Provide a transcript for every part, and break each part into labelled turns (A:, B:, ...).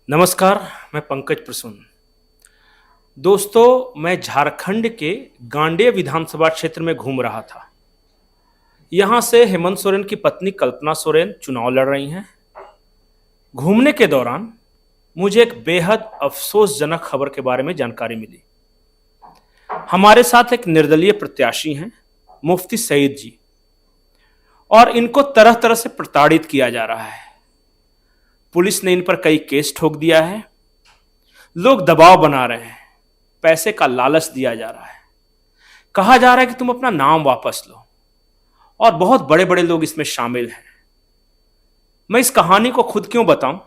A: नमस्कार। मैं पंकज प्रसून। दोस्तों, मैं झारखंड के गांडेय विधानसभा क्षेत्र में घूम रहा था। यहां से हेमंत सोरेन की पत्नी कल्पना सोरेन चुनाव लड़ रही हैं। घूमने के दौरान मुझे एक बेहद अफसोसजनक खबर के बारे में जानकारी मिली। हमारे साथ एक निर्दलीय प्रत्याशी हैं, मुफ्ती सईद जी, और इनको तरह तरह से प्रताड़ित किया जा रहा है। पुलिस ने इन पर कई केस ठोक दिया है। लोग दबाव बना रहे हैं, पैसे का लालच दिया जा रहा है, कहा जा रहा है कि तुम अपना नाम वापस लो, और बहुत बड़े बड़े लोग इसमें शामिल हैं। मैं इस कहानी को खुद क्यों बताऊं?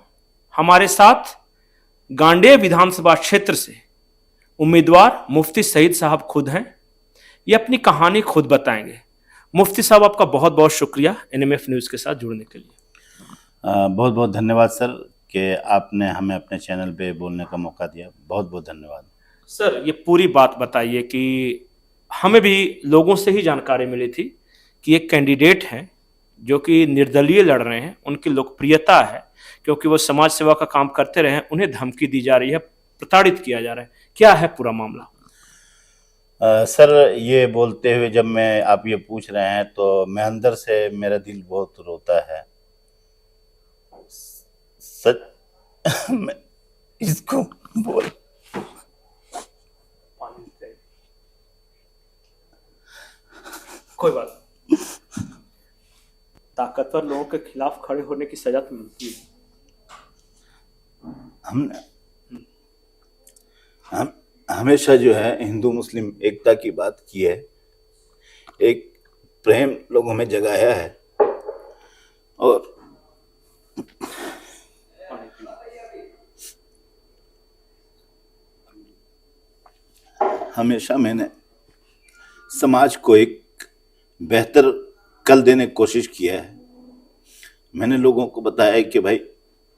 A: हमारे साथ गांडेय विधानसभा क्षेत्र से उम्मीदवार मुफ्ती सईद साहब खुद हैं। ये अपनी कहानी खुद बताएंगे। मुफ्ती साहब, आपका बहुत बहुत शुक्रिया एनएमएफ न्यूज के साथ जुड़ने के लिए।
B: बहुत बहुत धन्यवाद सर कि आपने हमें अपने चैनल पे बोलने का मौका दिया। बहुत बहुत धन्यवाद
A: सर। ये पूरी बात बताइए कि हमें भी लोगों से ही जानकारी मिली थी कि एक कैंडिडेट हैं जो कि निर्दलीय लड़ रहे हैं, उनकी लोकप्रियता है क्योंकि वो समाज सेवा का काम करते रहे हैं, उन्हें धमकी दी जा रही है, प्रताड़ित किया जा रहा है। क्या है पूरा मामला?
B: सर, ये बोलते हुए जब मैं आप ये पूछ रहे हैं तो मैं अंदर से मेरा दिल बहुत रोता है सच। मैं इसको बोल
A: कोई बात नहीं। ताकतवर लोगों के खिलाफ खड़े होने की सजा तो मिलती है।
B: हमने हम हमेशा जो है हिंदू मुस्लिम एकता की बात की है, एक प्रेम लोगों में जगाया है, और हमेशा मैंने समाज को एक बेहतर कल देने की कोशिश किया है। मैंने लोगों को बताया है कि भाई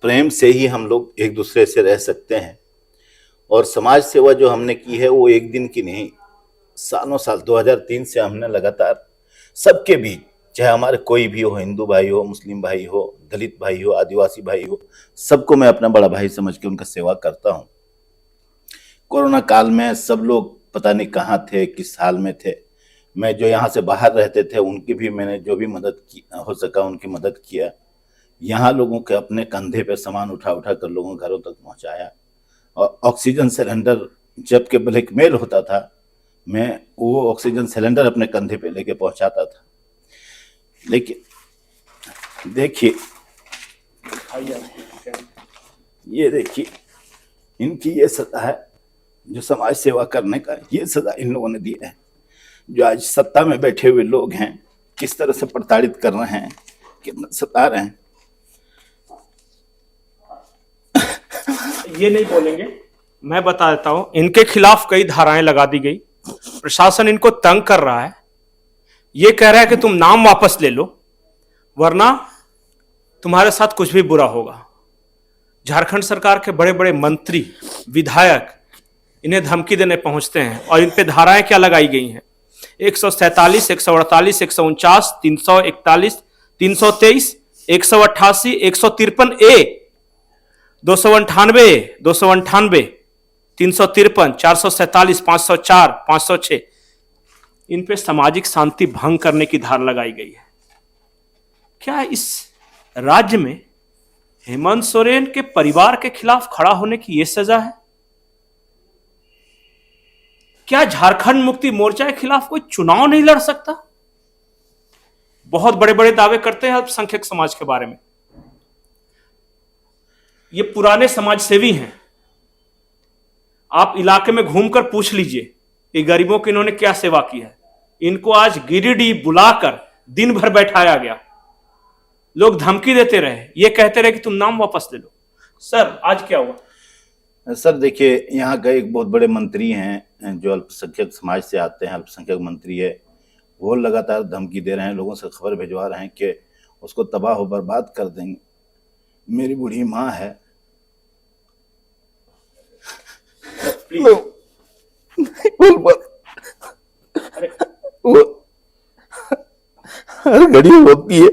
B: प्रेम से ही हम लोग एक दूसरे से रह सकते हैं, और समाज सेवा जो हमने की है वो एक दिन की नहीं, सालों साल 2003 से हमने लगातार सबके बीच, चाहे हमारे कोई भी हो, हिंदू भाई हो, मुस्लिम भाई हो, दलित भाई हो, आदिवासी भाई हो, सबको मैं अपना बड़ा भाई समझ के उनका सेवा करता हूँ। कोरोना काल में सब लोग पता नहीं कहाँ थे, किस हाल में थे। मैं जो यहाँ से बाहर रहते थे उनकी भी मैंने जो भी मदद की हो सका उनकी मदद किया। यहाँ लोगों के अपने कंधे पे सामान उठा उठा कर लोगों के घरों तक पहुँचाया, और ऑक्सीजन सिलेंडर जबकि ब्लैकमेल होता था, मैं वो ऑक्सीजन सिलेंडर अपने कंधे पे लेके पहुँचाता था। लेकिन देखिए, ये देखिए, इनकी ये सजा है जो समाज सेवा करने का, ये सजा इन लोगों ने दिया है। जो आज सत्ता में बैठे हुए लोग हैं किस तरह से प्रताड़ित कर रहे हैं, कितना सता रहे हैं।
A: ये नहीं बोलेंगे, मैं बता देता हूं। इनके खिलाफ कई धाराएं लगा दी गई। प्रशासन इनको तंग कर रहा है। ये कह रहा है कि तुम नाम वापस ले लो, वरना तुम्हारे साथ कुछ भी बुरा होगा। झारखंड सरकार के बड़े बड़े मंत्री, विधायक इन्हें धमकी देने पहुंचते हैं, और इन पे धाराएं क्या लगाई गई हैं? 147, 148, 149, 341, 323, 188, 153A, 298, 298, 353, 447, 504, 506, इन पे सामाजिक शांति भंग करने की धारा लगाई गई है। क्या इस राज्य में हेमंत सोरेन के परिवार के खिलाफ खड़ा होने की यह सजा है? क्या झारखंड मुक्ति मोर्चा के खिलाफ कोई चुनाव नहीं लड़ सकता? बहुत बड़े बड़े दावे करते हैं अल्पसंख्यक समाज के बारे में। ये पुराने समाज सेवी हैं। आप इलाके में घूमकर पूछ लीजिए कि गरीबों की इन्होंने क्या सेवा की है। इनको आज गिरिडीह बुलाकर दिन भर बैठाया गया। लोग धमकी देते रहे, ये कहते रहे कि तुम नाम वापस ले लो। सर, आज क्या हुआ?
B: सर देखिए, यहाँ का एक बहुत बड़े मंत्री हैं जो अल्पसंख्यक समाज से आते हैं, अल्पसंख्यक मंत्री है, वो लगातार धमकी दे रहे हैं, लोगों से खबर भिजवा रहे हैं कि उसको तबाह हो बर्बाद कर देंगे। मेरी बूढ़ी माँ है, वो हर घड़ी होती है।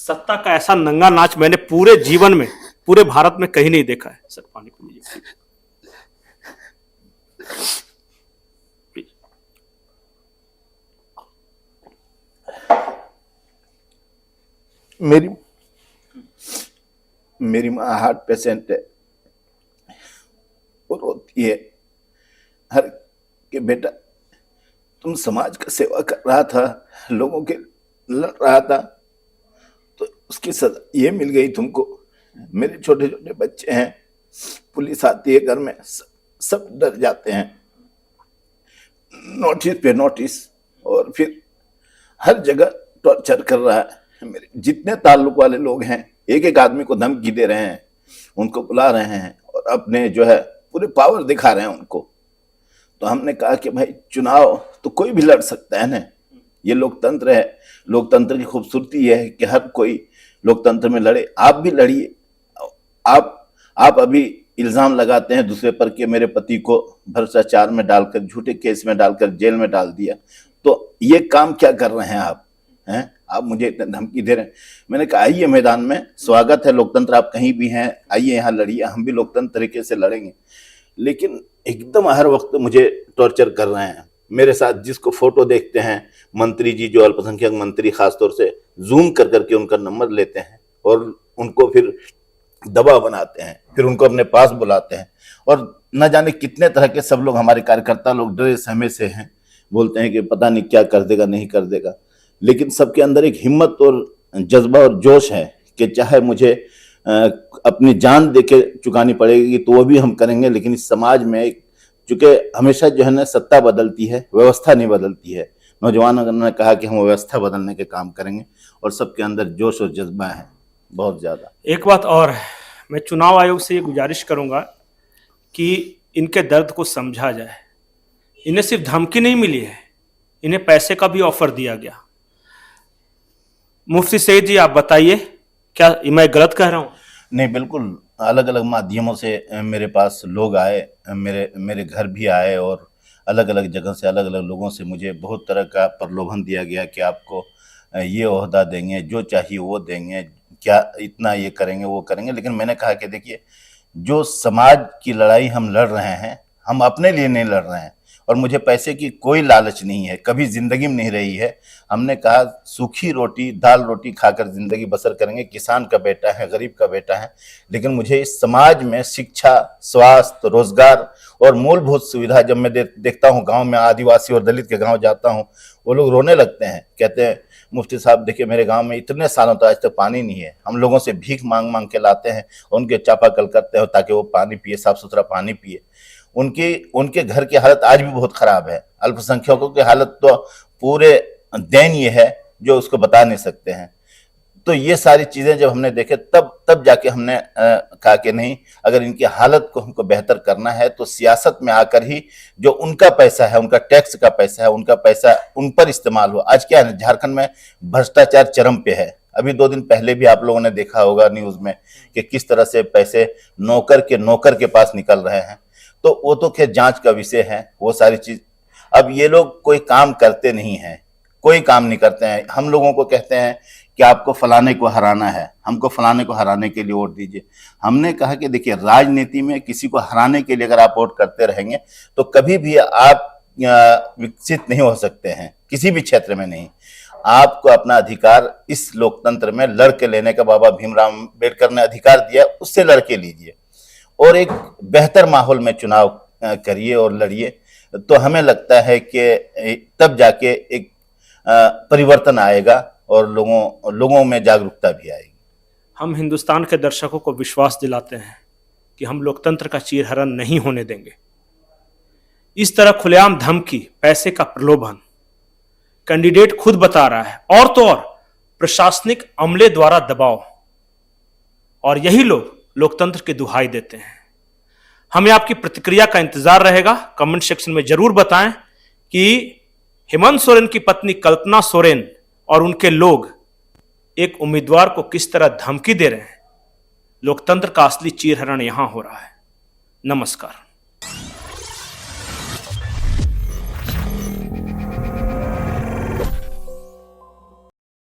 A: सत्ता का ऐसा नंगा नाच मैंने पूरे जीवन में, पूरे भारत में कहीं नहीं देखा है। सर पानी पी लीजिए प्लीज।
B: मेरी माँ हार्ट पेशेंट है। वो रोती है हर कि बेटा तुम समाज का सेवा कर रहा था, लोगों के लड़ रहा था, तो उसकी सजा ये मिल गई तुमको। मेरे छोटे छोटे बच्चे हैं, पुलिस आती है घर में, सब डर जाते हैं। नोटिस पे नोटिस, और फिर हर जगह टॉर्चर कर रहा है। मेरे जितने ताल्लुक वाले लोग हैं, एक एक आदमी को धमकी दे रहे हैं, उनको बुला रहे हैं और अपने जो है पूरे पावर दिखा रहे हैं उनको। तो हमने कहा कि भाई चुनाव तो कोई भी लड़ सकता है ना, ये लोकतंत्र है। लोकतंत्र की खूबसूरती यह है कि हर कोई लोकतंत्र में लड़े। आप भी लड़िए। आप अभी इल्जाम लगाते हैं दूसरे पर कि मेरे पति को भ्रष्टाचार में डालकर, झूठे केस में डालकर जेल में डाल दिया, तो ये काम क्या कर रहे हैं आप? हैं आप मुझे इतने धमकी दे रहे हैं। मैंने कहा आइए मैदान में, स्वागत है, लोकतंत्र आप कहीं भी हैं, आइए यहाँ लड़िए, हम भी लोकतंत्र तरीके से लड़ेंगे। लेकिन एकदम हर वक्त मुझे टॉर्चर कर रहे हैं। मेरे साथ जिसको फोटो देखते हैं, मंत्री जी जो अल्पसंख्यक मंत्री खासतौर से, जूम कर करके उनका नंबर लेते हैं और उनको फिर दबाव बनाते हैं, फिर उनको अपने पास बुलाते हैं। और न जाने कितने तरह के सब लोग, हमारे कार्यकर्ता लोग डरे सहमे से हैं, बोलते हैं कि पता नहीं क्या कर देगा, नहीं कर देगा। लेकिन सबके अंदर एक हिम्मत और जज्बा और जोश है कि चाहे मुझे अपनी जान देके चुकानी पड़ेगी तो वो भी हम करेंगे। लेकिन इस समाज में चूंकि हमेशा जो है ना सत्ता बदलती है, व्यवस्था नहीं बदलती है। नौजवानों ने कहा कि हम व्यवस्था बदलने के काम करेंगे, और सबके अंदर जोश और जज्बा है बहुत ज्यादा।
A: एक बात और है, मैं चुनाव आयोग से ये गुजारिश करूंगा कि इनके दर्द को समझा जाए। इन्हें सिर्फ धमकी नहीं मिली है, इन्हें पैसे का भी ऑफर दिया गया। मुफ्ती सईद जी आप बताइए, क्या मैं गलत कह रहा हूं?
B: नहीं, बिल्कुल। अलग अलग माध्यमों से मेरे पास लोग आए, मेरे घर भी आए, और अलग अलग जगह से, अलग अलग लोगों से मुझे बहुत तरह का प्रलोभन दिया गया कि आपको ये ओहदा देंगे, जो चाहिए वो देंगे, क्या इतना ये करेंगे वो करेंगे। लेकिन मैंने कहा कि देखिए, जो समाज की लड़ाई हम लड़ रहे हैं, हम अपने लिए नहीं लड़ रहे हैं, और मुझे पैसे की कोई लालच नहीं है, कभी जिंदगी में नहीं रही है। हमने कहा सूखी रोटी, दाल रोटी खाकर जिंदगी बसर करेंगे। किसान का बेटा है, गरीब का बेटा है, लेकिन मुझे इस समाज में शिक्षा, स्वास्थ्य, रोजगार और मूलभूत सुविधा, जब मैं देखता हूँ गांव में, आदिवासी और दलित के गांव जाता हूँ, वो लोग रोने लगते हैं, कहते हैं मुफ्ती साहब देखिए मेरे गांव में इतने सालों तक आज तक पानी नहीं है, हम लोगों से भीख मांग मांग के लाते हैं, उनके चापाकल करते हैं ताकि वो पानी पिए, साफ सुथरा पानी पिए। उनके घर की हालत आज भी बहुत खराब है। अल्पसंख्यकों की हालत तो पूरे दयनीय है, जो उसको बता नहीं सकते हैं। तो ये सारी चीजें जब हमने देखे, तब जाके हमने कहा कि नहीं, अगर इनकी हालत को हमको बेहतर करना है तो सियासत में आकर ही जो उनका पैसा है, उनका टैक्स का पैसा है, उनका पैसा उन पर इस्तेमाल हो। आज क्या है, झारखंड में भ्रष्टाचार चरम पे है। अभी 2 दिन पहले भी आप लोगों ने देखा होगा न्यूज में कि किस तरह से पैसे नौकर के पास निकल रहे हैं। तो वो तो खैर जांच का विषय है, वो सारी चीज। अब ये लोग कोई काम करते नहीं हैं, कोई काम नहीं करते हैं। हम लोगों को कहते हैं कि आपको फलाने को हराना है, हमको फलाने को हराने के लिए वोट दीजिए। हमने कहा कि देखिए, राजनीति में किसी को हराने के लिए अगर आप वोट करते रहेंगे तो कभी भी आप विकसित नहीं हो सकते हैं, किसी भी क्षेत्र में नहीं। आपको अपना अधिकार इस लोकतंत्र में लड़ के लेने का बाबा भीमराव अम्बेडकर ने अधिकार दिया, उससे लड़ के लीजिए और एक बेहतर माहौल में चुनाव करिए और लड़िए। तो हमें लगता है कि तब जाके एक परिवर्तन आएगा और लोगों में जागरूकता भी आएगी।
A: हम हिंदुस्तान के दर्शकों को विश्वास दिलाते हैं कि हम लोकतंत्र का चीरहरण नहीं होने देंगे। इस तरह खुलेआम धमकी, पैसे का प्रलोभन कैंडिडेट खुद बता रहा है, और तो और प्रशासनिक अमले द्वारा दबाव, और यही लोग लोकतंत्र की दुहाई देते हैं। हमें आपकी प्रतिक्रिया का इंतजार रहेगा। कमेंट सेक्शन में जरूर बताएं कि हेमंत सोरेन की पत्नी कल्पना सोरेन और उनके लोग एक उम्मीदवार को किस तरह धमकी दे रहे हैं। लोकतंत्र का असली चीरहरण यहां हो रहा है। नमस्कार।